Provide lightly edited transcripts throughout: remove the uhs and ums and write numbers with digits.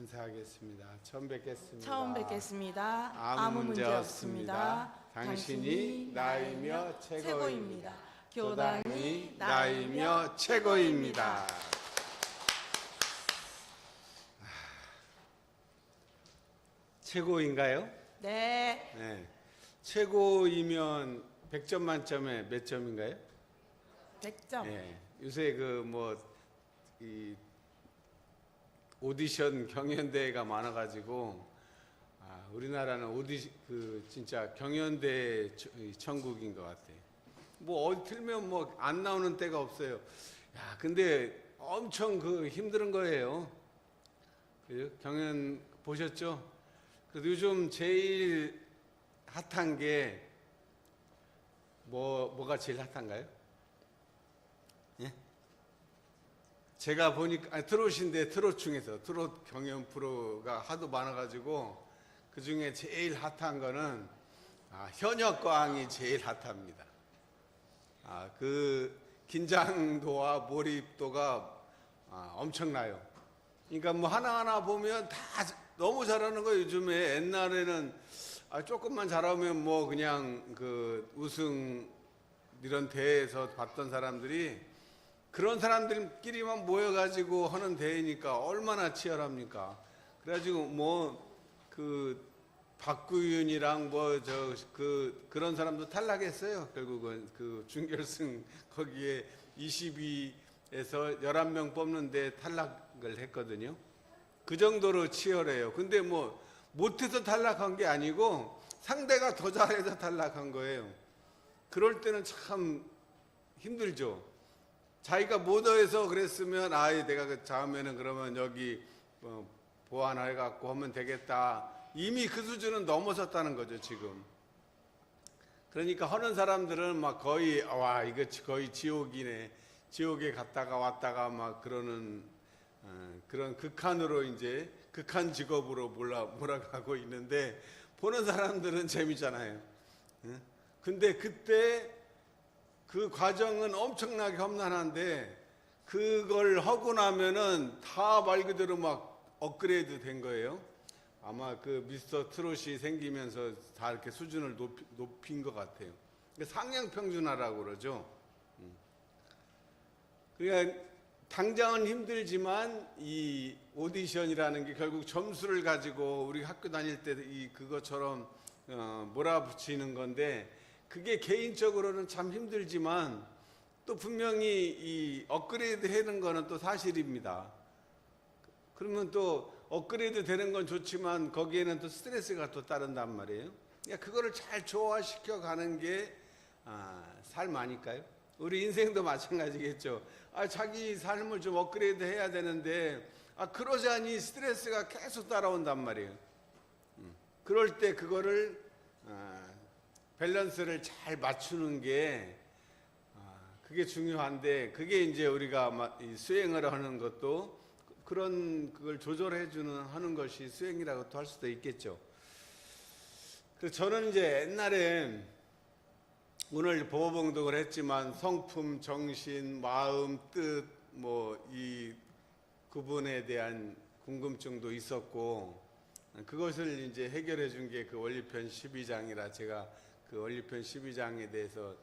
인사하겠습니다. 처음 뵙겠습니다. 처음 뵙겠습니다. 아무 문제 없습니다. 당신이 나이며 최고입니다. 교당이 나이며 최고입니다. 최고인가요? 네. 네. 최고이면 100점 만점에 몇 점인가요? 100점. 네. 요새 이 오디션 경연대회가 많아가지고 우리나라는 진짜 경연대 천국인 것 같아요. 어디 틀면 안 나오는 때가 없어요. 야, 근데 엄청 힘든 거예요. 경연 보셨죠? 그래서 요즘 제일 핫한 게 뭐가 제일 핫한가요? 예? 제가 보니까 트롯인데 트롯 중에서 트롯 경연 프로가 하도 많아가지고 그 중에 제일 핫한 거는 현역광이 제일 핫합니다. 그 긴장도와 몰입도가 엄청나요. 그러니까 하나하나 보면 다 너무 잘하는 거예요. 요즘에 옛날에는 조금만 잘하면 그냥 우승 이런 대회에서 봤던 사람들이 그런 사람들끼리만 모여가지고 하는 대회니까 얼마나 치열합니까? 그래가지고 박구윤이랑 그런 사람도 탈락했어요. 결국은 준결승 거기에 22에서 11명 뽑는데 탈락을 했거든요. 그 정도로 치열해요. 근데 못해서 탈락한 게 아니고 상대가 더 잘해서 탈락한 거예요. 그럴 때는 참 힘들죠. 자기가 못해서 그랬으면 내가 다음에는 그러면 여기 보완해갖고 하면 되겠다. 이미 그 수준은 넘어섰다는 거죠, 지금. 그러니까 하는 사람들은 거의 이거 거의 지옥이네. 지옥에 갔다가 왔다가 그러는 그런 극한으로 이제 극한 직업으로 몰아가고 있는데 보는 사람들은 재미잖아요. 근데 그때 그 과정은 엄청나게 험난한데 그걸 하고 나면은 다 말 그대로 업그레이드 된 거예요. 아마 미스터 트롯이 생기면서 다 이렇게 수준을 높인 것 같아요. 상향평준화라고 그러죠. 그러니까 당장은 힘들지만 이 오디션이라는 게 결국 점수를 가지고 우리 학교 다닐 때 그것처럼 몰아붙이는 건데 그게 개인적으로는 참 힘들지만 또 분명히 이 업그레이드 하는 거는 또 사실입니다. 그러면 또 업그레이드 되는 건 좋지만 거기에는 또 스트레스가 또 따른단 말이에요. 그러니까 그거를 잘 조화시켜 가는 게 삶 아닐까요? 우리 인생도 마찬가지겠죠. 자기 삶을 좀 업그레이드 해야 되는데 그러자니 스트레스가 계속 따라온단 말이에요. 그럴 때 그거를 밸런스를 잘 맞추는 게 그게 중요한데 그게 이제 우리가 수행을 하는 것도 그걸 조절해주는 하는 것이 수행이라고 할 수도 있겠죠. 그래서 저는 이제 옛날에 오늘 보호봉독을 했지만 성품, 정신, 마음, 뜻 이 구분에 대한 궁금증도 있었고 그것을 이제 해결해 준 게 원리편 12장이라 제가 원리편 12장에 대해서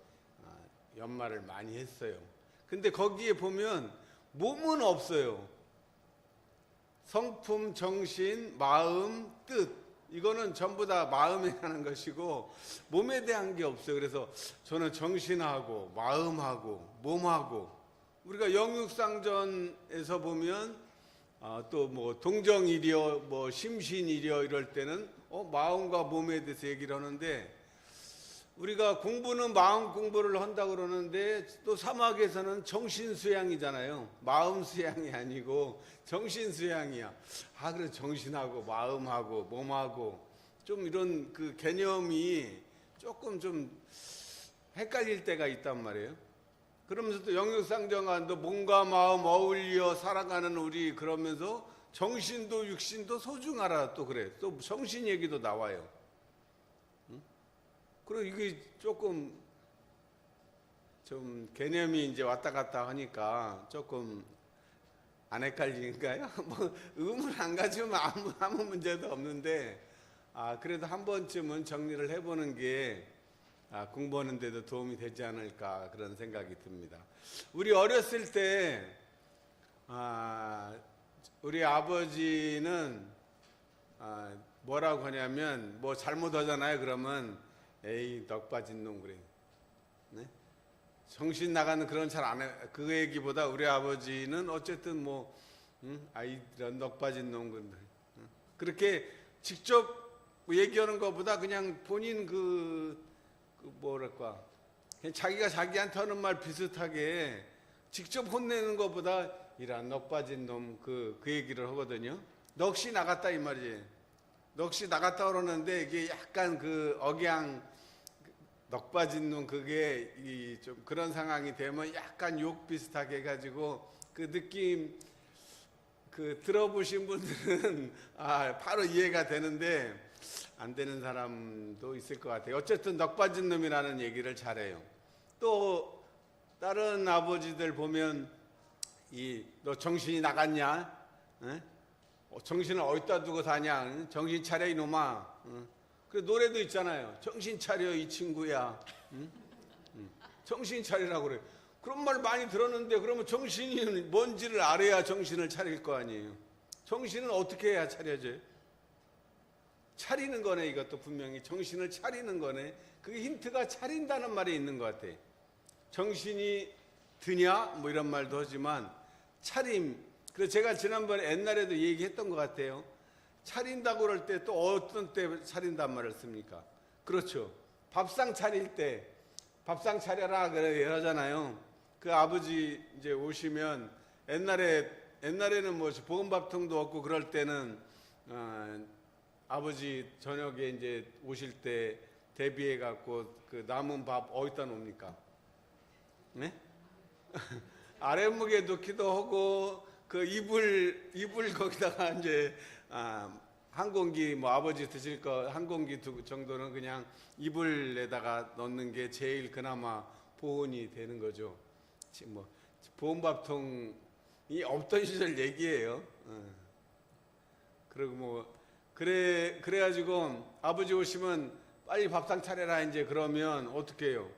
연말을 많이 했어요. 근데 거기에 보면 몸은 없어요. 성품, 정신, 마음, 뜻 이거는 전부 다 마음에 하는 것이고 몸에 대한 게 없어요. 그래서 저는 정신하고 마음하고 몸하고 우리가 영육상전에서 보면 또 동정이려 심신이려 이럴 때는 마음과 몸에 대해서 얘기를 하는데 우리가 공부는 마음 공부를 한다고 그러는데 또 사막에서는 정신 수양이잖아요. 마음 수양이 아니고 정신 수양이야. 그래 정신하고 마음하고 몸하고 좀 이런 개념이 조금 좀 헷갈릴 때가 있단 말이에요. 그러면서 또 영육상정안도 몸과 마음 어울려 살아가는 우리 그러면서 정신도 육신도 소중하라 또 그래. 또 정신 얘기도 나와요. 그리고 이게 조금 좀 개념이 이제 왔다 갔다 하니까 조금 안 헷갈리니까요. 뭐 의문 안 가지면 아무 문제도 없는데 그래도 한 번쯤은 정리를 해보는 게 공부하는 데도 도움이 되지 않을까 그런 생각이 듭니다. 우리 어렸을 때 우리 아버지는 뭐라고 하냐면 뭐 잘못하잖아요. 그러면 에이 넋 빠진 놈 그래. 네? 정신 나가는 그런 잘 안 해. 그 얘기보다 우리 아버지는 어쨌든 뭐 아이 넋 빠진 놈 그렇게 직접 얘기하는 것보다 그냥 본인 그 뭐랄까 그냥 자기가 자기한테 하는 말 비슷하게 직접 혼내는 것보다 이런 넋 빠진 놈 그 얘기를 하거든요. 넋이 나갔다 이 말이지. 넋이 나갔다 그러는데 이게 약간 그 억양 넋 빠진 놈 그게 좀 그런 상황이 되면 약간 욕 비슷하게 해가지고 그 느낌 그 들어보신 분들은 바로 이해가 되는데 안 되는 사람도 있을 것 같아요. 어쨌든 넋 빠진 놈이라는 얘기를 잘해요. 또 다른 아버지들 보면 너 정신이 나갔냐? 에? 정신을 어디다 두고 사냐? 정신 차려 이놈아. 그 노래도 있잖아요. 정신 차려 이 친구야. 정신 차리라고 그래. 그런 말 많이 들었는데 그러면 정신이 뭔지를 알아야 정신을 차릴 거 아니에요. 정신은 어떻게 해야 차려져요? 차리는 거네. 이것도 분명히 정신을 차리는 거네. 그게 힌트가 차린다는 말이 있는 것 같아. 정신이 드냐? 뭐 이런 말도 하지만 차림. 그래서 제가 지난번에 옛날에도 얘기했던 것 같아요. 차린다고 그럴 때 또 어떤 때 차린단 말을 씁니까? 그렇죠. 밥상 차릴 때 밥상 차려라 그러잖아요. 그 아버지 이제 오시면 옛날에는 뭐 볶음밥통도 없고 그럴 때는 아버지 저녁에 이제 오실 때 대비해 갖고 그 남은 밥 어디다 놓습니까? 네? 아랫목에 놓기도 하고 그 이불 거기다가 이제 한 공기 뭐 아버지 드실 거 한 공기 정도는 그냥 이불에다가 넣는 게 제일 그나마 보온이 되는 거죠. 뭐 보온밥통이 없던 시절 얘기예요. 그리고 뭐 그래가지고 아버지 오시면 빨리 밥상 차려라 이제 그러면 어떻게 해요?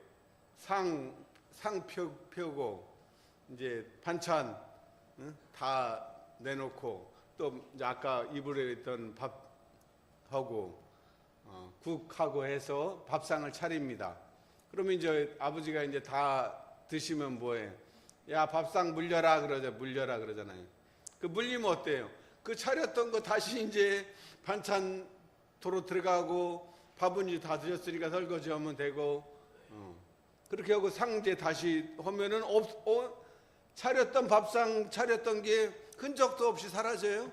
상 펴고 이제 반찬 다 내놓고 또 이제 아까 이불에 있던 밥하고 국하고 해서 밥상을 차립니다. 그러면 이제 아버지가 이제 다 드시면 뭐해? 야 밥상 물려라 물려라 그러잖아요. 그 물리면 어때요? 그 차렸던 거 다시 이제 반찬 도로 들어가고 밥은 이제 다 드셨으니까 설거지하면 되고 그렇게 하고 상제 다시 하면은 차렸던 밥상 차렸던 게 흔적도 없이 사라져요.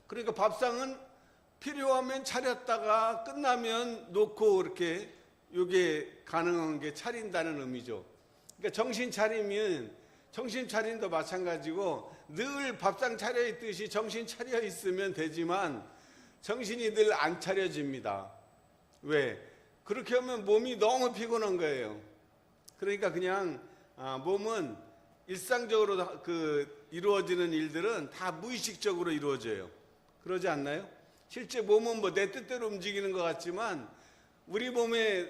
그러니까 밥상은 필요하면 차렸다가 끝나면 놓고 이렇게 이게 가능한 게 차린다는 의미죠. 그러니까 정신 차림도 마찬가지고 늘 밥상 차려 있듯이 정신 차려 있으면 되지만 정신이 늘 안 차려집니다. 왜? 그렇게 하면 몸이 너무 피곤한 거예요. 그러니까 그냥 몸은 일상적으로 그 이루어지는 일들은 다 무의식적으로 이루어져요. 그러지 않나요? 실제 몸은 뭐 내 뜻대로 움직이는 것 같지만 우리 몸에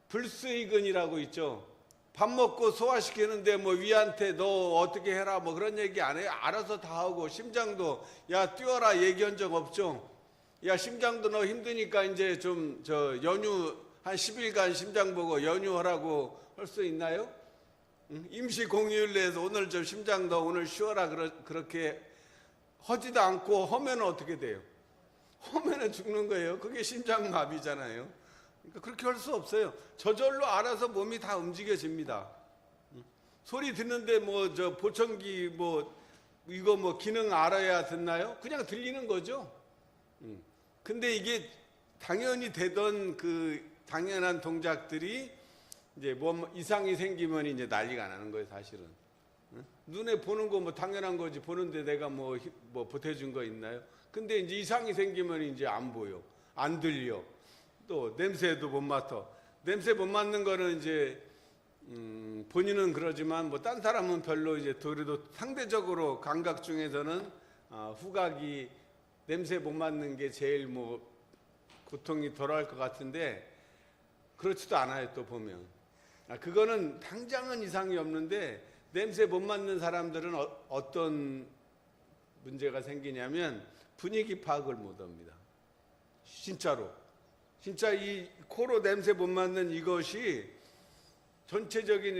불수의근이라고 있죠. 밥 먹고 소화시키는데 뭐 위한테 너 어떻게 해라 뭐 그런 얘기 안 해요. 알아서 다 하고 심장도 야 뛰어라 얘기한 적 없죠. 야 심장도 너 힘드니까 이제 좀 연휴 한 10일간 심장 보고 연휴하라고 할 수 있나요? 임시 공휴일내에서 오늘 저 심장 너 오늘 쉬어라 그렇게 하지도 않고 하면 어떻게 돼요? 하면은 죽는 거예요. 그게 심장마비잖아요. 그러니까 그렇게 할 수 없어요. 저절로 알아서 몸이 다 움직여집니다. 소리 듣는데 뭐 저 보청기 뭐 이거 뭐 기능 알아야 듣나요? 그냥 들리는 거죠. 근데 이게 당연히 되던 그 당연한 동작들이 이제 뭐 이상이 생기면 이제 난리가 나는 거예요, 사실은. 눈에 보는 거 뭐 당연한 거지. 보는데 내가 뭐 보태준 거 있나요? 근데 이제 이상이 생기면 이제 안 보여. 안 들려. 또 냄새도 못 맡아. 냄새 못 맡는 거는 이제 본인은 그러지만 뭐 딴 사람은 별로 이제 그래도 상대적으로 감각 중에서는 후각이 냄새 못 맡는 게 제일 뭐 고통이 덜할 것 같은데 그렇지도 않아요. 또 보면 그거는 당장은 이상이 없는데 냄새 못 맡는 사람들은 어떤 문제가 생기냐면 분위기 파악을 못 합니다. 진짜로. 진짜 이 코로 냄새 못 맡는 이것이 전체적인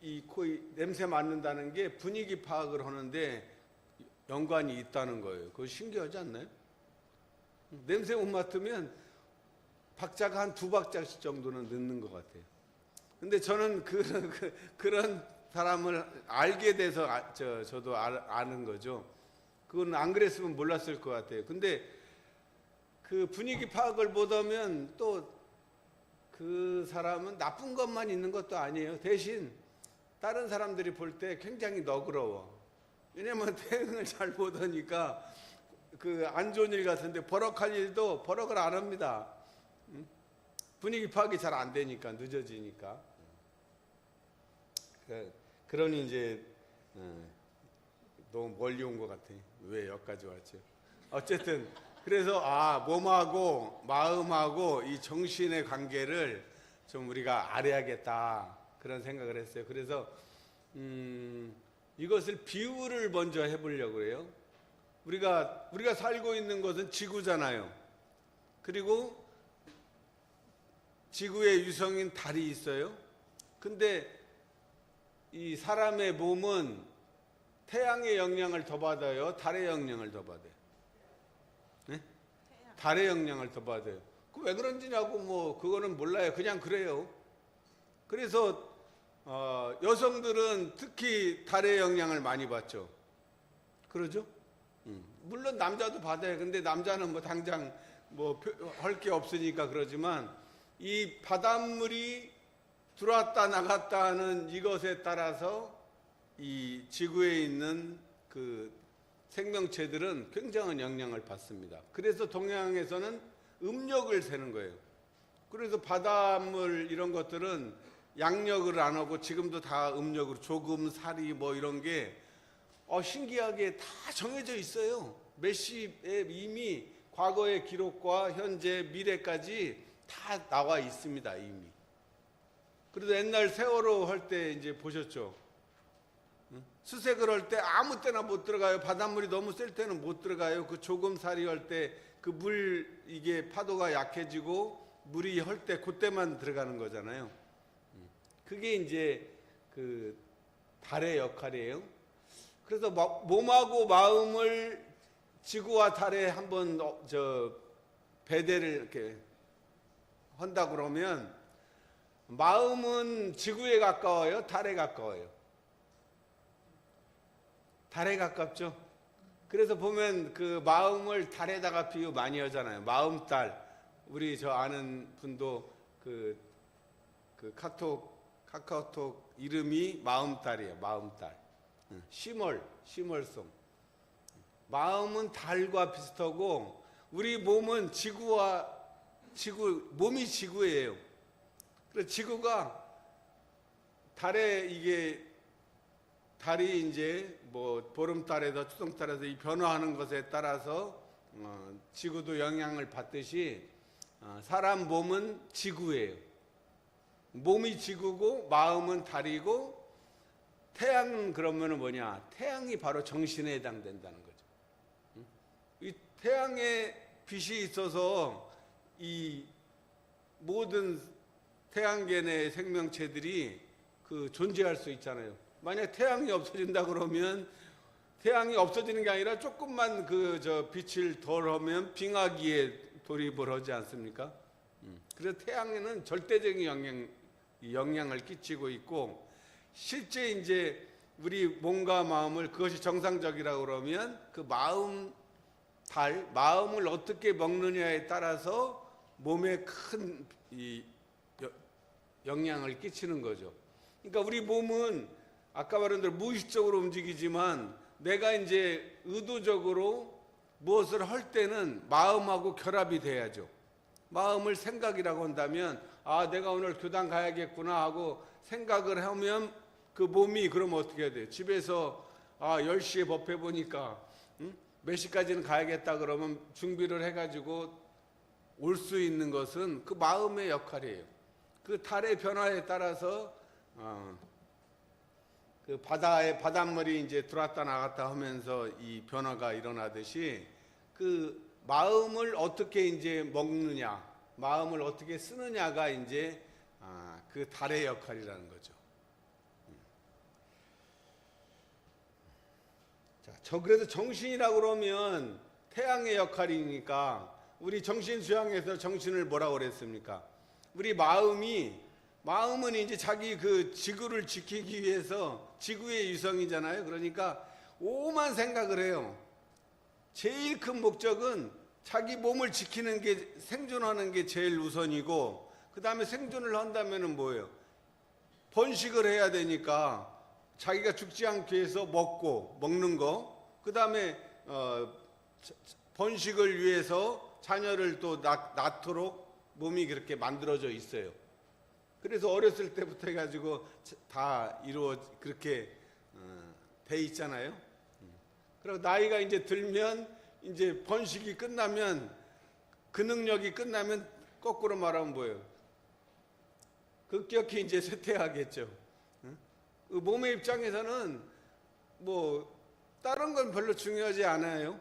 이 코 냄새 맡는다는 게 분위기 파악을 하는데 연관이 있다는 거예요. 그거 신기하지 않나요? 냄새 못 맡으면 박자가 한 2박자씩 정도는 늦는 것 같아요. 근데 저는 그런 사람을 알게 돼서 저도 아는 거죠. 그건 안 그랬으면 몰랐을 것 같아요. 근데 그 분위기 파악을 못하면 또 그 사람은 나쁜 것만 있는 것도 아니에요. 대신 다른 사람들이 볼 때 굉장히 너그러워. 왜냐면 대응을 잘 못하니까 그 안 좋은 일 같은데 버럭할 일도 버럭을 안 합니다. 분위기 파악이 잘 안 되니까 늦어지니까. 그러니 이제 너무 멀리 온 것 같아. 왜 여기까지 왔죠? 어쨌든 그래서 몸하고 마음하고 이 정신의 관계를 좀 우리가 알아야겠다 그런 생각을 했어요. 그래서 이것을 비유를 먼저 해보려고 해요. 우리가 살고 있는 것은 지구잖아요. 그리고 지구의 유성인 달이 있어요. 근데 이 사람의 몸은 태양의 영향을 더 받아요? 달의 영향을 더 받아요? 네? 달의 영향을 더 받아요. 그 왜 그런지냐고 뭐 그거는 몰라요. 그냥 그래요. 그래서 여성들은 특히 달의 영향을 많이 받죠. 그러죠? 물론 남자도 받아요. 근데 남자는 뭐 당장 뭐 할 게 없으니까 그러지만 이 바닷물이 들어왔다 나갔다 하는 이것에 따라서 이 지구에 있는 그 생명체들은 굉장한 영향을 받습니다. 그래서 동양에서는 음력을 세는 거예요. 그래서 바닷물 이런 것들은 양력을 안 하고 지금도 다 음력으로 조금 사리 뭐 이런 게 신기하게 다 정해져 있어요. 몇 시에 이미 과거의 기록과 현재 미래까지 다 나와 있습니다. 이미. 그래도 옛날 세월호 할 때 이제 보셨죠? 수색을 할 때 아무 때나 못 들어가요. 바닷물이 너무 셀 때는 못 들어가요. 그 조금살이 할 때 그 물 이게 파도가 약해지고 물이 할 때 그때만 들어가는 거잖아요. 그게 이제 그 달의 역할이에요. 그래서 몸하고 마음을 지구와 달에 한번 배대를 이렇게 한다 그러면 마음은 지구에 가까워요? 달에 가까워요? 달에 가깝죠. 그래서 보면 그 마음을 달에다가 비유 많이 하잖아요. 마음달. 우리 저 아는 분도 그 카카오톡 이름이 마음달이에요. 마음달. 심월송. 마음은 달과 비슷하고 우리 몸은 몸이 지구예요. 그래서 지구가 달이 이제 뭐 보름달에서 추석달에서 이 변화하는 것에 따라서 지구도 영향을 받듯이 사람 몸은 지구예요. 몸이 지구고 마음은 달이고 태양은 그러면은 뭐냐? 태양이 바로 정신에 해당된다는 거죠. 이 태양의 빛이 있어서 이 모든 태양계 내 생명체들이 존재할 수 있잖아요. 만약 태양이 없어진다 그러면 태양이 없어지는 게 아니라 조금만 빛을 덜 하면 빙하기에 돌입을 하지 않습니까? 그래서 태양에는 절대적인 영향을 끼치고 있고 실제 이제 우리 몸과 마음을 그것이 정상적이라고 그러면 그 마음을 어떻게 먹느냐에 따라서 몸에 큰 영향을 끼치는 거죠. 그러니까 우리 몸은 아까 말한 대로 무의식적으로 움직이지만 내가 이제 의도적으로 무엇을 할 때는 마음하고 결합이 돼야죠. 마음을 생각이라고 한다면 아 내가 오늘 교당 가야겠구나 하고 생각을 하면 그 몸이 그럼 어떻게 해야 돼요? 집에서 10시에 법회 보니까 몇 시까지는 가야겠다 그러면 준비를 해가지고 올 수 있는 것은 그 마음의 역할이에요. 그 달의 변화에 따라서 그 바닷물이 이제 들어왔다 나갔다 하면서 이 변화가 일어나듯이 그 마음을 어떻게 이제 먹느냐, 마음을 어떻게 쓰느냐가 이제 그 달의 역할이라는 거죠. 자, 그래서 정신이라고 그러면 태양의 역할이니까 우리 정신 수양에서 정신을 뭐라고 그랬습니까? 우리 마음은 이제 자기 그 지구를 지키기 위해서 지구의 유성이잖아요. 그러니까 오만 생각을 해요. 제일 큰 목적은 자기 몸을 지키는 게 생존하는 게 제일 우선이고 그 다음에 생존을 한다면은 뭐예요? 번식을 해야 되니까 자기가 죽지 않기 위해서 먹는 거, 그 다음에 번식을 위해서 자녀를 또 낳도록 몸이 그렇게 만들어져 있어요. 그래서 어렸을 때부터 해가지고 다 그렇게 돼 있잖아요. 그리고 나이가 이제 들면 이제 번식이 끝나면 그 능력이 끝나면 거꾸로 말하면 뭐예요? 급격히 이제 쇠퇴하겠죠. 그 몸의 입장에서는 뭐 다른 건 별로 중요하지 않아요.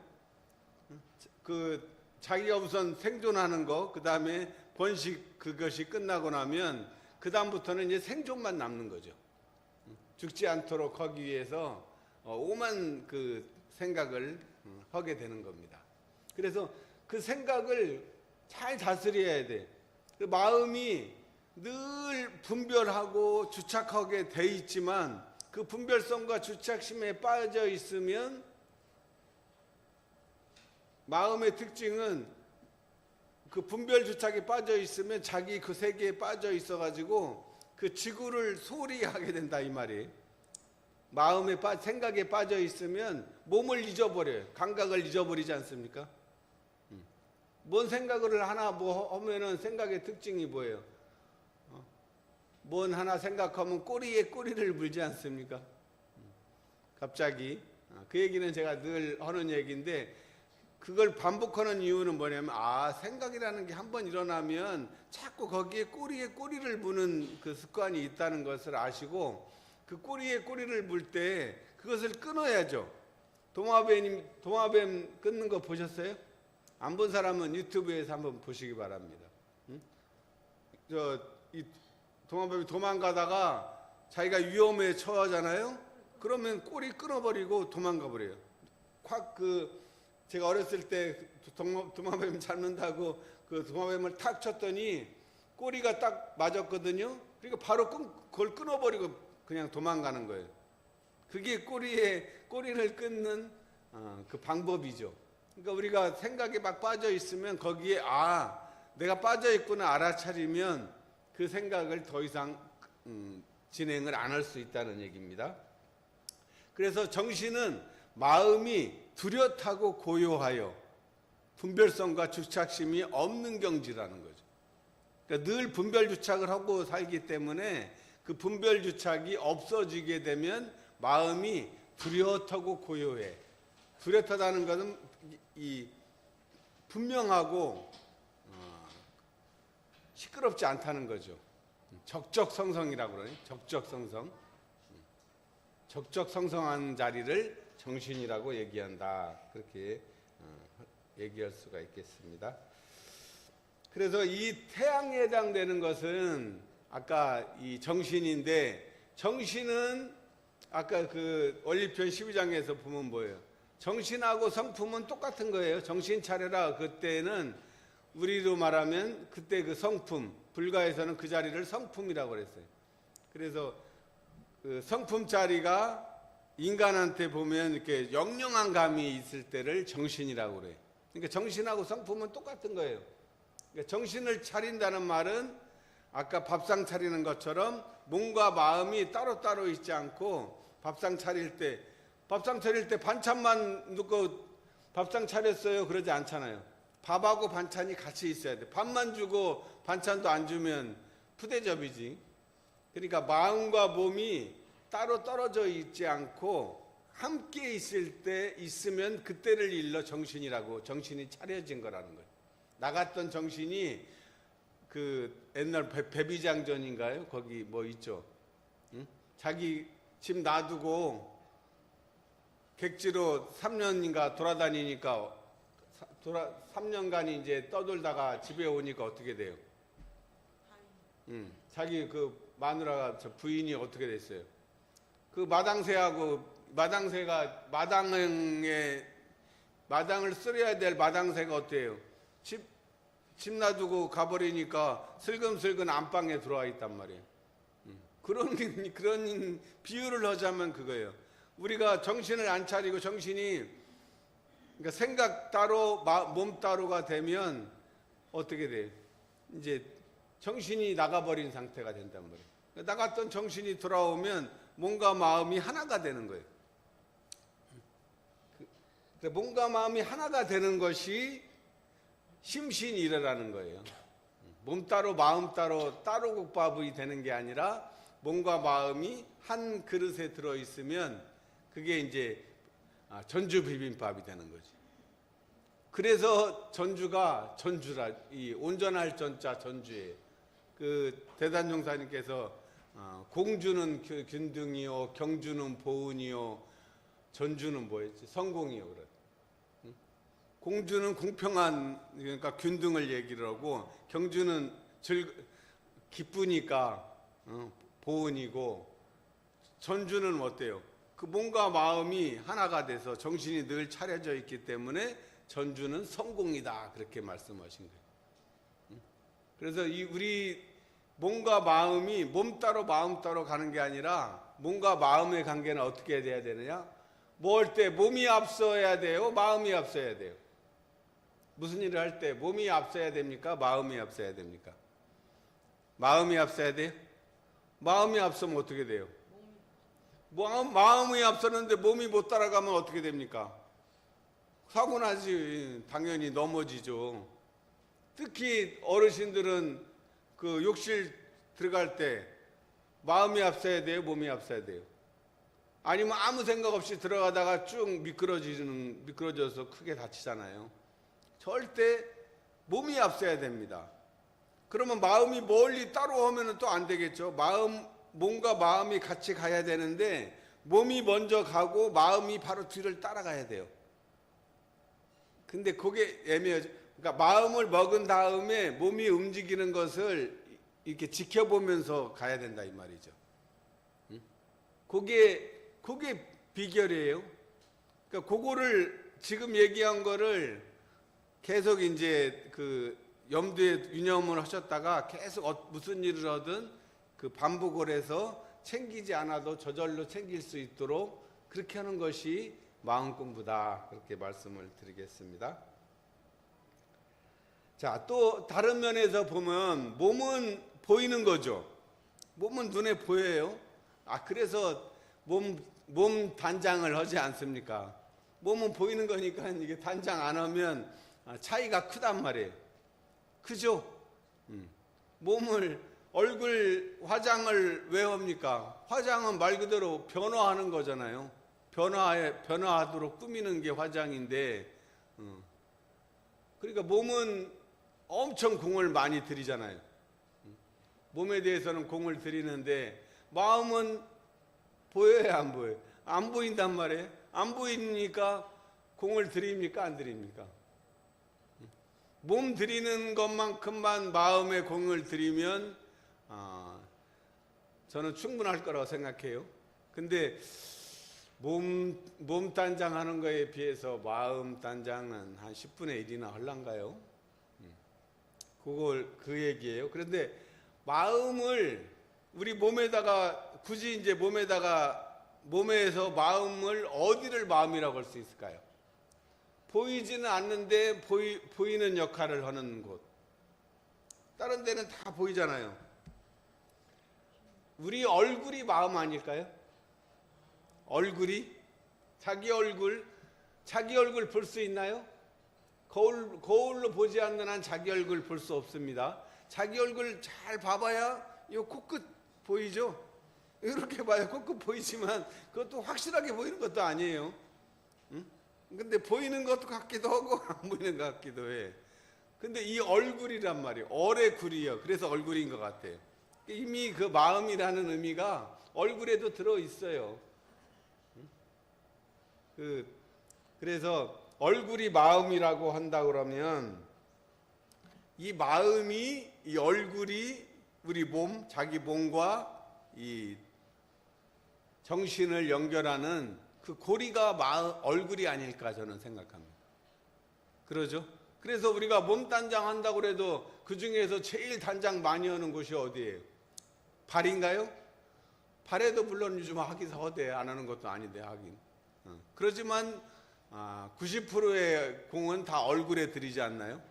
그 자기가 우선 생존하는 거, 그 다음에 번식 그것이 끝나고 나면 그 다음부터는 이제 생존만 남는 거죠. 죽지 않도록 하기 위해서 오만 그 생각을 하게 되는 겁니다. 그래서 그 생각을 잘 다스려야 돼. 그 마음이 늘 분별하고 주착하게 돼 있지만 그 분별성과 주착심에 빠져 있으면 마음의 특징은 그 분별 주착에 빠져 있으면 자기 그 세계에 빠져 있어 가지고 그 지구를 소홀히 하게 된다 이 말이에요. 마음의 생각에 빠져 있으면 몸을 잊어버려요. 감각을 잊어버리지 않습니까? 뭔 생각을 하나 뭐 하면은 생각의 특징이 뭐예요? 뭔 하나 생각하면 꼬리에 꼬리를 물지 않습니까? 갑자기 그 얘기는 제가 늘 하는 얘기인데 그걸 반복하는 이유는 뭐냐면 생각이라는 게 한번 일어나면 자꾸 거기에 꼬리에 꼬리를 무는 그 습관이 있다는 것을 아시고 그 꼬리에 꼬리를 물 때 그것을 끊어야죠. 도마뱀 끊는 거 보셨어요? 안 본 사람은 유튜브에서 한번 보시기 바랍니다. 이 도마뱀이 도망가다가 자기가 위험에 처하잖아요. 그러면 꼬리 끊어버리고 도망가 버려요. 제가 어렸을 때 도마뱀 잡는다고 그 도마뱀을 탁 쳤더니 꼬리가 딱 맞았거든요. 그러니까 바로 그걸 끊어버리고 그냥 도망가는 거예요. 그게 꼬리를 끊는 그 방법이죠. 그러니까 우리가 생각에 막 빠져 있으면 거기에 내가 빠져 있구나 알아차리면 그 생각을 더 이상 진행을 안 할 수 있다는 얘기입니다. 그래서 정신은 마음이 뚜렷하고 고요하여 분별성과 주착심이 없는 경지라는 거죠. 그러니까 늘 분별 주착을 하고 살기 때문에 그 분별 주착이 없어지게 되면 마음이 뚜렷하고 고요해. 뚜렷하다는 것은 이 분명하고 시끄럽지 않다는 거죠. 적적성성이라고 그러네. 적적성성. 적적성성한 자리를 정신이라고 얘기한다. 그렇게 얘기할 수가 있겠습니다. 그래서 이 태양에 해당되는 것은 아까 이 정신인데 정신은 아까 그 원리편 12장에서 보면 뭐예요? 정신하고 성품은 똑같은 거예요. 정신 차려라. 그때는 우리로 말하면 그때 그 성품, 불가에서는 그 자리를 성품이라고 그랬어요. 그래서 그 성품 자리가 인간한테 보면 이렇게 영영한 감이 있을 때를 정신이라고 그래요. 그러니까 정신하고 성품은 똑같은 거예요. 그러니까 정신을 차린다는 말은 아까 밥상 차리는 것처럼 몸과 마음이 따로따로 있지 않고 밥상 차릴 때 반찬만 넣고 밥상 차렸어요 그러지 않잖아요. 밥하고 반찬이 같이 있어야 돼. 밥만 주고 반찬도 안 주면 푸대접이지. 그러니까 마음과 몸이 따로 떨어져 있지 않고 함께 있을 때 있으면 그때를 일러 정신이라고, 정신이 차려진 거라는 거예요. 나갔던 정신이 그 옛날 배비장전인가요? 거기 뭐 있죠? 응? 자기 집 놔두고 객지로 3년인가 돌아다니니까 3년간 이제 떠돌다가 집에 오니까 어떻게 돼요? 자기 그 마누라가 저 부인이 어떻게 됐어요? 그 마당새가 마당을 쓸어야 될 마당새가 어때요? 집 놔두고 가버리니까 슬금슬금 안방에 들어와 있단 말이에요. 그런 비유를 하자면 그거예요. 우리가 정신을 안 차리고 정신이 그러니까 생각 따로 몸 따로가 되면 어떻게 돼요? 이제 정신이 나가버린 상태가 된단 말이에요. 나갔던 정신이 돌아오면 몸과 마음이 하나가 되는 거예요. 몸과 마음이 하나가 되는 것이 심신이라는 거예요. 몸 따로 마음 따로 국밥이 되는 게 아니라 몸과 마음이 한 그릇에 들어있으면 그게 이제 전주 비빔밥이 되는 거지. 그래서 전주라, 이 온전할 전자 전주예요. 그 대단종사님께서 공주는 균등이요, 경주는 보은이요, 전주는 뭐였지? 성공이요. 그래. 공주는 공평한, 그러니까 균등을 얘기를 하고, 경주는 기쁘니까 보은이고, 전주는 어때요? 그 몸과 마음이 하나가 돼서 정신이 늘 차려져 있기 때문에 전주는 성공이다, 그렇게 말씀하신 거예요. 그래서 우리 몸과 마음이 몸 따로 마음 따로 가는 게 아니라 몸과 마음의 관계는 어떻게 돼야 되느냐? 뭐 할 때 몸이 앞서야 돼요? 마음이 앞서야 돼요? 무슨 일을 할 때 몸이 앞서야 됩니까? 마음이 앞서야 됩니까? 마음이 앞서야 돼요? 마음이 앞서면 어떻게 돼요? 마음이 앞서는데 몸이 못 따라가면 어떻게 됩니까? 사고 나지. 당연히 넘어지죠. 특히 어르신들은 그 욕실 들어갈 때 마음이 앞서야 돼요? 몸이 앞서야 돼요? 아니면 아무 생각 없이 들어가다가 쭉 미끄러져서 크게 다치잖아요. 절대 몸이 앞서야 됩니다. 그러면 마음이 멀리 따로 오면 또 안 되겠죠. 몸과 마음이 같이 가야 되는데 몸이 먼저 가고 마음이 바로 뒤를 따라가야 돼요. 근데 그게 애매하죠. 그러니까 마음을 먹은 다음에 몸이 움직이는 것을 이렇게 지켜보면서 가야 된다 이 말이죠. 그게 비결이에요. 그러니까 그거를 지금 얘기한 거를 계속 이제 그 염두에 유념을 하셨다가 계속 무슨 일을 하든 그 반복을 해서 챙기지 않아도 저절로 챙길 수 있도록 그렇게 하는 것이 마음 공부다, 그렇게 말씀을 드리겠습니다. 자, 또 다른 면에서 보면 몸은 보이는 거죠. 몸은 눈에 보여요. 그래서 몸 단장을 하지 않습니까? 몸은 보이는 거니까 이게 단장 안 하면 차이가 크단 말이에요. 그죠? 얼굴 화장을 왜 합니까? 화장은 말 그대로 변화하는 거잖아요. 변화하도록 꾸미는 게 화장인데, 그러니까 몸은 엄청 공을 많이 들이잖아요. 몸에 대해서는 공을 들이는데 마음은 보여요, 안 보여요? 안 보인단 말이에요. 안 보이니까 공을 들입니까, 안 들입니까? 몸 들이는 것만큼만 마음에 공을 들이면 저는 충분할 거라고 생각해요. 근데 몸 단장하는 거에 비해서 마음 단장은 한 10분의 1이나 할란가요? 그 얘기예요. 그런데 마음을 우리 몸에다가 굳이 이제 몸에서 마음을 어디를 마음이라고 할 수 있을까요? 보이지는 않는데 보이는 역할을 하는 곳. 다른 데는 다 보이잖아요. 우리 얼굴이 마음 아닐까요? 얼굴이 자기 얼굴 볼 수 있나요? 거울로 보지 않는 한 자기 얼굴 볼 수 없습니다. 자기 얼굴 잘 봐봐야 이 코끝 보이죠? 이렇게 봐야 코끝 보이지만 그것도 확실하게 보이는 것도 아니에요. 응? 근데 보이는 것 같기도 하고 안 보이는 것 같기도 해. 근데 이 얼굴이란 말이에요. 얼의 굴이요. 그래서 얼굴인 것 같아요. 이미 그 마음이라는 의미가 얼굴에도 들어 있어요. 그래서 얼굴이 마음이라고 한다 그러면 이 마음이 이 얼굴이 우리 몸, 자기 몸과 이 정신을 연결하는 그 고리가 얼굴이 아닐까 저는 생각합니다. 그러죠? 그래서 우리가 몸 단장 한다고 해도 그 중에서 제일 단장 많이 하는 곳이 어디예요? 발인가요? 발에도 물론 요즘 하기 서대 안 하는 것도 아닌데 하긴. 그렇지만 90%의 공은 다 얼굴에 들이지 않나요?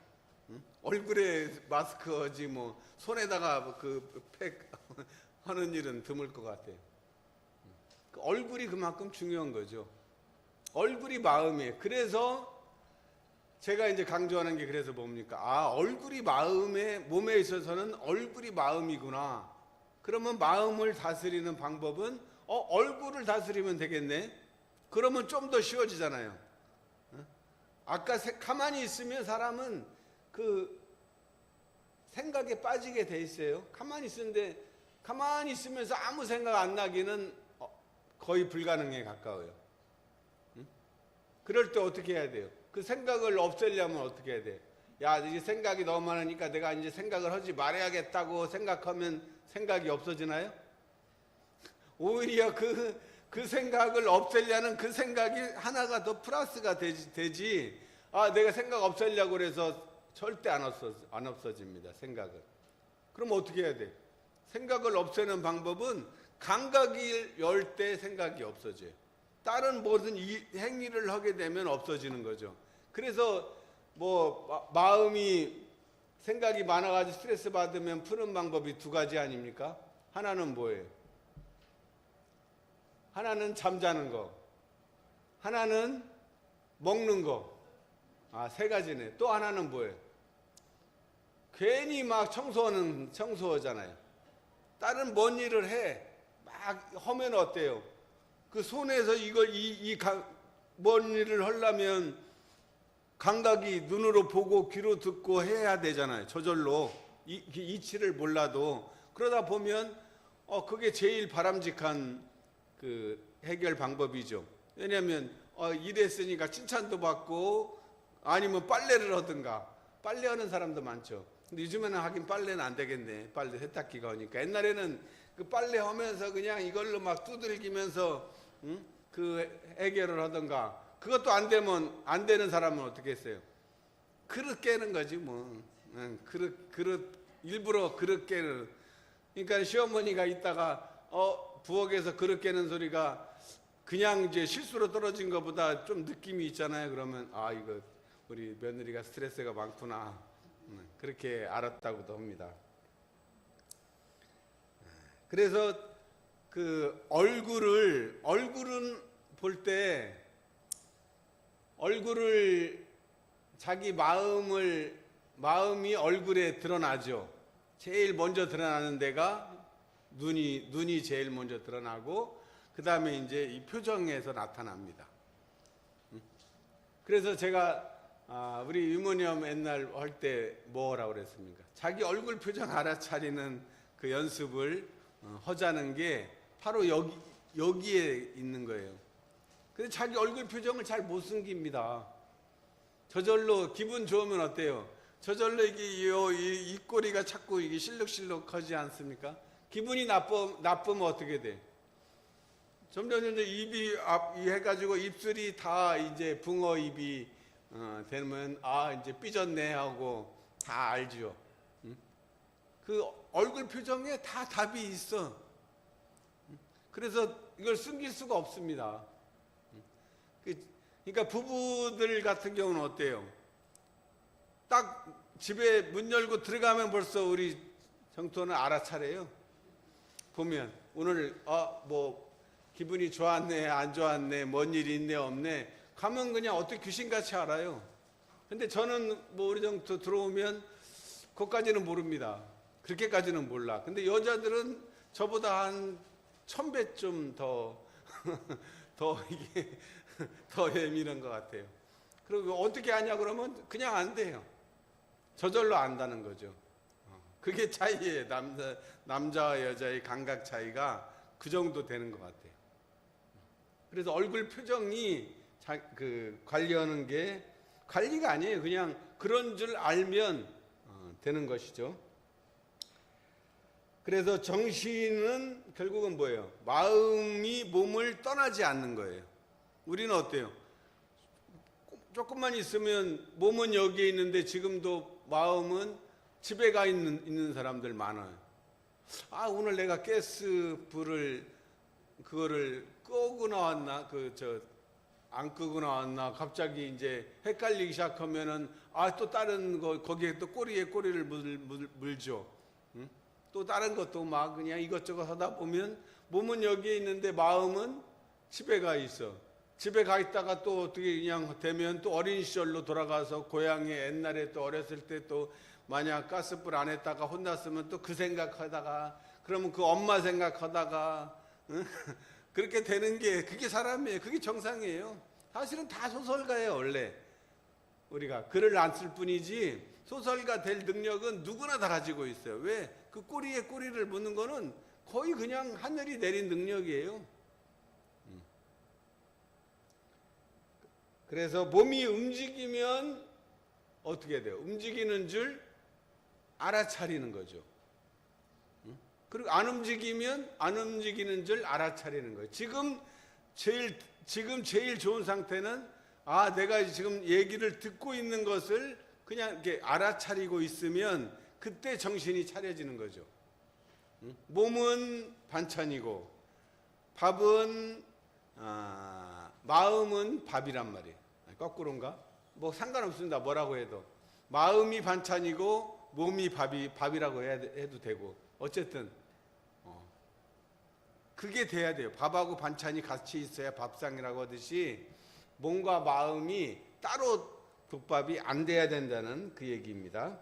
얼굴에 마스크 하지 뭐 손에다가 그 팩 하는 일은 드물 것 같아요. 얼굴이 그만큼 중요한 거죠. 얼굴이 마음이에요. 그래서 제가 이제 강조하는 게 그래서 뭡니까? 얼굴이 몸에 있어서는 얼굴이 마음이구나. 그러면 마음을 다스리는 방법은 얼굴을 다스리면 되겠네. 그러면 좀 더 쉬워지잖아요. 아까 가만히 있으면 사람은 그 생각에 빠지게 돼 있어요. 가만히 있으면서 아무 생각 안 나기는 거의 불가능에 가까워요. 그럴 때 어떻게 해야 돼요? 그 생각을 없애려면 어떻게 해야 돼요? 야, 이제 생각이 너무 많으니까 내가 이제 생각을 하지 말아야겠다고 생각하면 생각이 없어지나요? 오히려 그 생각을 없애려는 그 생각이 하나가 더 플러스가 되지. 내가 생각 없애려고 그래서 절대 안 없어집니다. 생각은. 그럼 어떻게 해야 돼? 생각을 없애는 방법은 감각이 열 때 생각이 없어져요. 다른 모든 행위를 하게 되면 없어지는 거죠. 그래서 뭐 마음이 생각이 많아가지고 스트레스 받으면 푸는 방법이 두 가지 아닙니까? 하나는 뭐예요? 하나는 잠자는 거, 하나는 먹는 거. 세 가지네. 또 하나는 뭐예요? 괜히 막 청소하잖아요. 다른 뭔 일을 해. 막 하면 어때요? 그 손에서 뭔 일을 하려면 감각이 눈으로 보고 귀로 듣고 해야 되잖아요. 저절로. 이치를 몰라도. 그러다 보면 그게 제일 바람직한 그 해결 방법이죠. 왜냐하면 일했으니까 칭찬도 받고 아니면 빨래를 하든가. 빨래하는 사람도 많죠. 근데 요즘에는 하긴 빨래는 안 되겠네. 빨래 세탁기가 오니까. 옛날에는 그 빨래 하면서 그냥 이걸로 막 두들기면서 그 해결을 하든가. 그것도 안 되면 안 되는 사람은 어떻게 했어요? 그릇 깨는 거지 뭐. 일부러 그릇 깨는. 그러니까 시어머니가 있다가 부엌에서 그릇 깨는 소리가 그냥 이제 실수로 떨어진 것보다 좀 느낌이 있잖아요. 그러면 이거 우리 며느리가 스트레스가 많구나. 그렇게 알았다고도 합니다. 그래서 그 얼굴은 볼 때 자기 마음이 얼굴에 드러나죠. 제일 먼저 드러나는 데가 눈이 제일 먼저 드러나고 그 다음에 이제 이 표정에서 나타납니다. 그래서 제가 우리 유모니엄 옛날 할 때 뭐라고 그랬습니까? 자기 얼굴 표정 알아차리는 그 연습을 하자는 게 바로 여기에 있는 거예요. 근데 자기 얼굴 표정을 잘 못 숨깁니다. 저절로 기분 좋으면 어때요? 저절로 이 입꼬리가 자꾸 이게 실룩실룩하지 않습니까? 기분이 나쁘면 어떻게 돼? 점점 입이 해가지고 입술이 다 이제 붕어 입이 되면 이제 삐졌네 하고 다 알죠. 그 얼굴 표정에 다 답이 있어. 그래서 이걸 숨길 수가 없습니다. 그러니까 부부들 같은 경우는 어때요? 딱 집에 문 열고 들어가면 벌써 우리 정토는 알아차려요. 보면 오늘 뭐 기분이 좋았네 안 좋았네 뭔 일이 있네 없네 가면 그냥 어떻게 귀신같이 알아요. 근데 저는 뭐 어느 정도 들어오면 그것까지는 모릅니다. 그렇게까지는 몰라. 근데 여자들은 저보다 한 1000배쯤 더 이게 더 예민한 것 같아요. 그리고 어떻게 하냐 그러면 그냥 안 돼요. 저절로 안다는 거죠. 그게 차이예요. 남자와 여자의 감각 차이가 그 정도 되는 것 같아요. 그래서 얼굴 표정이 관리하는 게 관리가 아니에요. 그냥 그런 줄 알면 되는 것이죠. 그래서 정신은 결국은 뭐예요? 마음이 몸을 떠나지 않는 거예요. 우리는 어때요? 조금만 있으면 몸은 여기에 있는데 지금도 마음은 집에 가 있는 사람들 많아요. 아, 오늘 내가 가스불을 그거를 끄고 나왔나? 안 끄고 나왔나? 갑자기 이제 헷갈리기 시작하면은 또 다른 거 거기에 또 꼬리에 꼬리를 물죠. 응? 또 다른 것도 막 그냥 이것저것 하다 보면 몸은 여기에 있는데 마음은 집에 가 있어. 집에 가 있다가 또 어떻게 그냥 되면 또 어린 시절로 돌아가서 고향에 옛날에 또 어렸을 때 또 만약 가스불 안 했다가 혼났으면 또 그 생각하다가 그러면 그 엄마 생각하다가 응? 그렇게 되는 게 그게 사람이에요. 그게 정상이에요. 사실은 다 소설가예요. 원래 우리가 글을 안 쓸 뿐이지 소설가 될 능력은 누구나 다 가지고 있어요. 왜? 그 꼬리에 꼬리를 묻는 거는 거의 그냥 하늘이 내린 능력이에요. 그래서 몸이 움직이면 어떻게 돼요? 움직이는 줄 알아차리는 거죠. 그리고 안 움직이면 안 움직이는 줄 알아차리는 거예요. 지금 제일 좋은 상태는 내가 지금 얘기를 듣고 있는 것을 그냥 이렇게 알아차리고 있으면 그때 정신이 차려지는 거죠. 몸은 반찬이고 밥은 마음은 밥이란 말이에요. 거꾸로인가? 뭐 상관없습니다. 뭐라고 해도 마음이 반찬이고 몸이 밥이라고 해도 되고 어쨌든 그게 돼야 돼요. 밥하고 반찬이 같이 있어야 밥상이라고 하듯이 몸과 마음이 따로 국밥이 안 돼야 된다는 그 얘기입니다.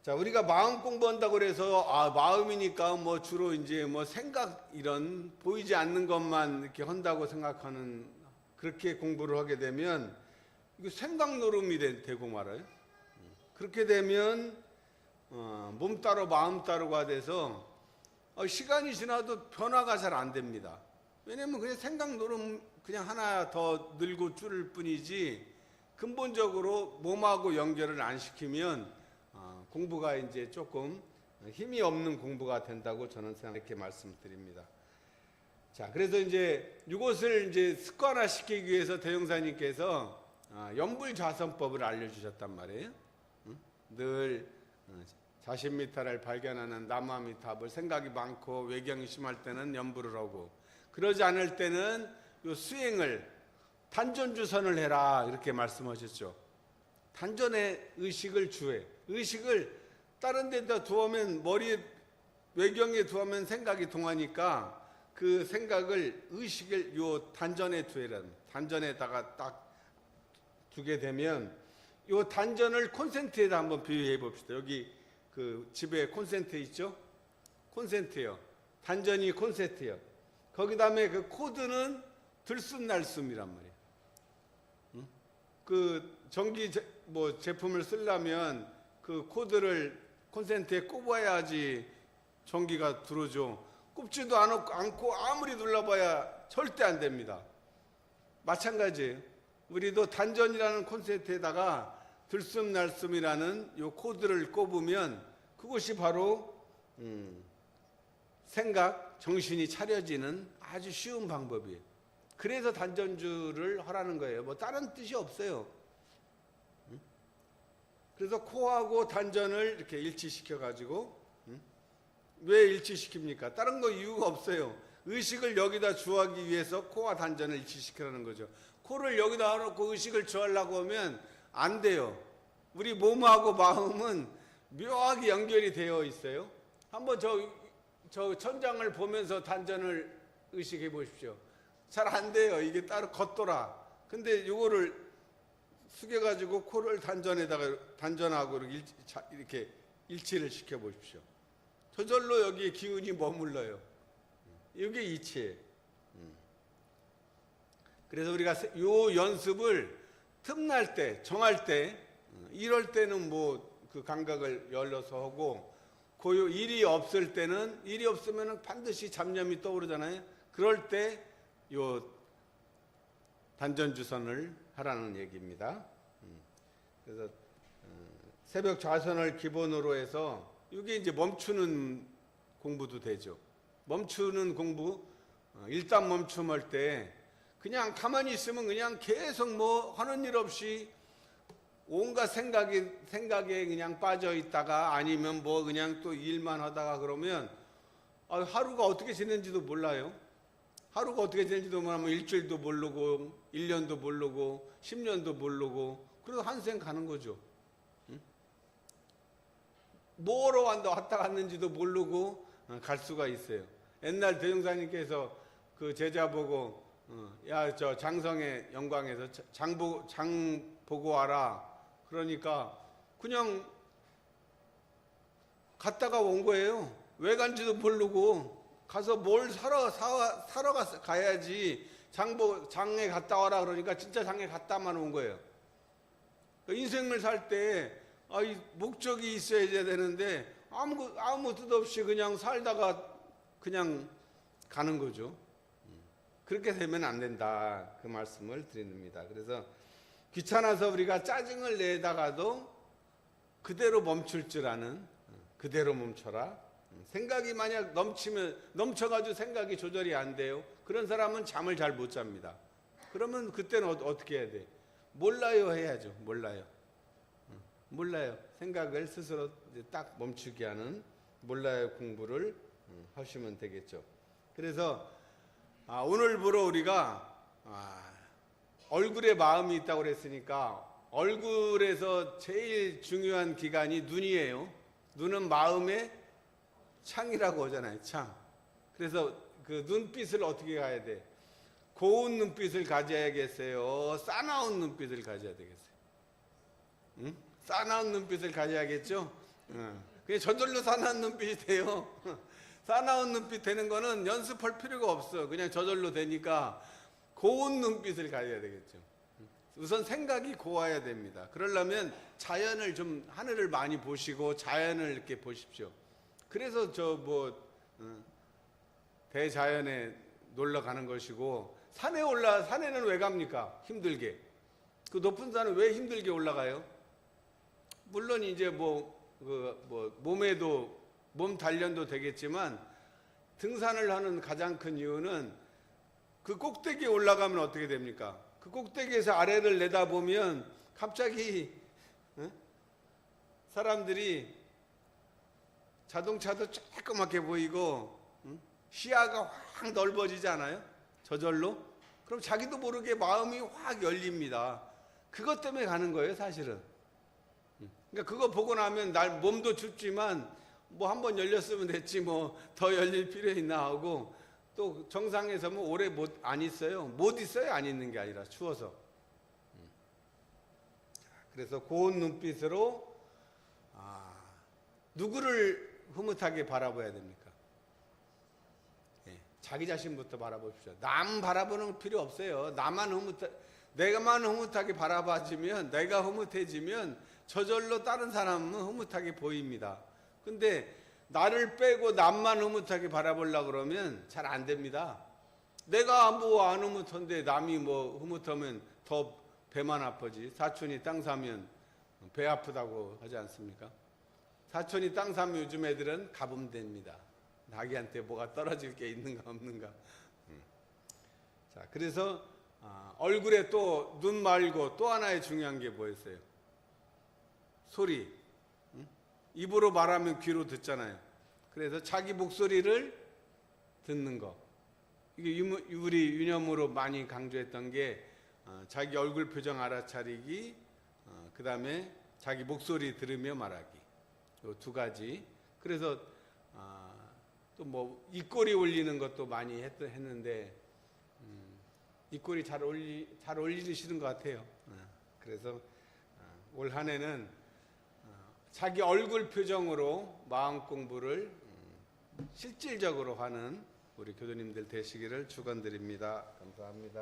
자, 우리가 마음 공부한다고 그래서 마음이니까 뭐 주로 이제 뭐 생각 이런 보이지 않는 것만 이렇게 한다고 생각하는 그렇게 공부를 하게 되면 이거 생각 노름이 되고 말아요. 그렇게 되면 몸 따로 마음 따로가 돼서 시간이 지나도 변화가 잘 안 됩니다. 왜냐면 그냥 생각 노름 그냥 하나 더 늘고 줄을 뿐이지 근본적으로 몸하고 연결을 안 시키면 공부가 이제 조금 힘이 없는 공부가 된다고 저는 이렇게 말씀드립니다. 자, 그래서 이제 이것을 이제 습관화 시키기 위해서 대형사님께서 연불자선법을 알려주셨단 말이에요. 늘 자신미타를 발견하는 남아미타불, 생각이 많고 외경이 심할 때는 연불을 하고 그러지 않을 때는 요 수행을 단전주선을 해라 이렇게 말씀하셨죠. 단전에 의식을 주해. 의식을 다른 데다 두으면 머리에 외경에 두으면 생각이 동하니까 그 생각을 의식을 요 단전에 두해라는 단전에다가 딱 두게 되면 요 단전을 콘센트에다 한번 비유해 봅시다. 여기 그 집에 콘센트 있죠? 콘센트요. 단전이 콘센트요. 거기 다음에 그 코드는 들숨날숨이란 말이에요. 그 전기 제품을 쓰려면 그 코드를 콘센트에 꼽아야지 전기가 들어오죠. 꼽지도 않고 아무리 눌러봐야 절대 안 됩니다. 마찬가지예요. 우리도 단전이라는 콘센트에다가 들숨날숨이라는 요 코드를 꼽으면 그것이 바로 생각, 정신이 차려지는 아주 쉬운 방법이에요. 그래서 단전주를 하라는 거예요. 뭐 다른 뜻이 없어요. 그래서 코하고 단전을 이렇게 일치시켜 가지고 왜 일치시킵니까? 다른 거 이유가 없어요. 의식을 여기다 주하기 위해서 코와 단전을 일치시키라는 거죠. 코를 여기다 놓고 의식을 주하려고 하면 안 돼요. 우리 몸하고 마음은 묘하게 연결이 되어 있어요. 한번 저 천장을 보면서 단전을 의식해 보십시오. 잘 안 돼요. 이게 따로 걷더라. 근데 이거를 숙여가지고 코를 단전하고 이렇게 일치를 시켜 보십시오. 저절로 여기에 기운이 머물러요. 이게 이치예요. 그래서 우리가 요 연습을 틈날 때, 정할 때, 이럴 때는 뭐 그 감각을 열어서 하고, 고요 일이 없을 때는, 일이 없으면 반드시 잡념이 떠오르잖아요. 그럴 때 요 단전주선을 하라는 얘기입니다. 그래서 새벽 좌선을 기본으로 해서 이게 이제 멈추는 공부도 되죠. 멈추는 공부, 일단 멈춤할 때 그냥 가만히 있으면 그냥 계속 뭐 하는 일 없이 온갖 생각에 그냥 빠져 있다가 아니면 뭐 그냥 또 일만 하다가 그러면 하루가 어떻게 지낸지도 몰라요. 하루가 어떻게 지낸지도 모르면 일주일도 모르고 1년도 모르고 10년도 모르고 그래서 한생 가는 거죠. 뭐로 왔다 갔는지도 모르고 갈 수가 있어요. 옛날 대종사님께서 그 제자 보고 야 저 장성의 영광에서 장 보고 와라. 그러니까 그냥 갔다가 온 거예요. 왜 간지도 모르고 가서 뭘 사러 가야지. 장에 갔다 와라 그러니까 진짜 장에 갔다만 온 거예요. 인생을 살 때 목적이 있어야 되는데 아무 뜻 없이 그냥 살다가 그냥 가는 거죠. 그렇게 되면 안 된다. 그 말씀을 드립니다. 그래서 귀찮아서 우리가 짜증을 내다가도 그대로 멈출 줄 아는 그대로 멈춰라. 생각이 만약 넘쳐가지고 생각이 조절이 안 돼요. 그런 사람은 잠을 잘 못 잡니다. 그러면 그때는 어떻게 해야 돼? 몰라요 해야죠. 몰라요. 생각을 스스로 딱 멈추게 하는 몰라요 공부를 하시면 되겠죠. 그래서 오늘부로 우리가 얼굴에 마음이 있다고 그랬으니까 얼굴에서 제일 중요한 기관이 눈이에요. 눈은 마음의 창이라고 하잖아요. 창. 그래서 그 눈빛을 어떻게 가야 돼? 고운 눈빛을 가져야겠어요? 싸나운 눈빛을 가져야 되겠어요? 응? 싸나운 눈빛을 가져야겠죠? 그냥 저절로 싸나운 눈빛이 돼요. 싸나운 눈빛 되는 거는 연습할 필요가 없어. 그냥 저절로 되니까 고운 눈빛을 가져야 되겠죠. 우선 생각이 고와야 됩니다. 그러려면 자연을 좀 하늘을 많이 보시고 자연을 이렇게 보십시오. 그래서 대자연에 놀러 가는 것이고 산에는 왜 갑니까? 힘들게. 그 높은 산은 왜 힘들게 올라가요? 물론 이제 몸 단련도 되겠지만 등산을 하는 가장 큰 이유는 그 꼭대기에 올라가면 어떻게 됩니까? 그 꼭대기에서 아래를 내다보면 갑자기 사람들이 자동차도 조그맣게 보이고 시야가 확 넓어지지 않아요? 저절로? 그럼 자기도 모르게 마음이 확 열립니다. 그것 때문에 가는 거예요, 사실은. 그러니까 그거 보고 나면 몸도 춥지만 뭐 한 번 열렸으면 됐지 뭐 더 열릴 필요 있나 하고 또 정상에서 뭐 오래 안 있어요. 못 있어요. 안 있는 게 아니라 추워서. 그래서 고운 눈빛으로 누구를 흐뭇하게 바라봐야 됩니까? 자기 자신부터 바라보십시오. 남 바라보는 필요 없어요. 내가만 흐뭇하게 바라봐지면 내가 흐뭇해지면 저절로 다른 사람은 흐뭇하게 보입니다. 근데 나를 빼고 남만 흐뭇하게 바라보려고 그러면 잘 안 됩니다. 내가 뭐 안 흐뭇한데 남이 뭐 흐뭇하면 더 배만 아프지. 사촌이 땅 사면 배 아프다고 하지 않습니까? 사촌이 땅 사면 요즘 애들은 가뭄됩니다. 자기한테 뭐가 떨어질 게 있는가 없는가. 자, 그래서 얼굴에 또 눈 말고 또 하나의 중요한 게 뭐였어요? 소리. 입으로 말하면 귀로 듣잖아요. 그래서 자기 목소리를 듣는 거. 이게 우리 유념으로 많이 강조했던 게 자기 얼굴 표정 알아차리기, 그 다음에 자기 목소리 들으며 말하기. 요 두 가지. 그래서 또 뭐 입꼬리 올리는 것도 많이 했는데 입꼬리 잘 올리시는 것 같아요. 그래서 올 한 해는 자기 얼굴 표정으로 마음 공부를 실질적으로 하는 우리 교도님들 되시기를 축원드립니다. 감사합니다.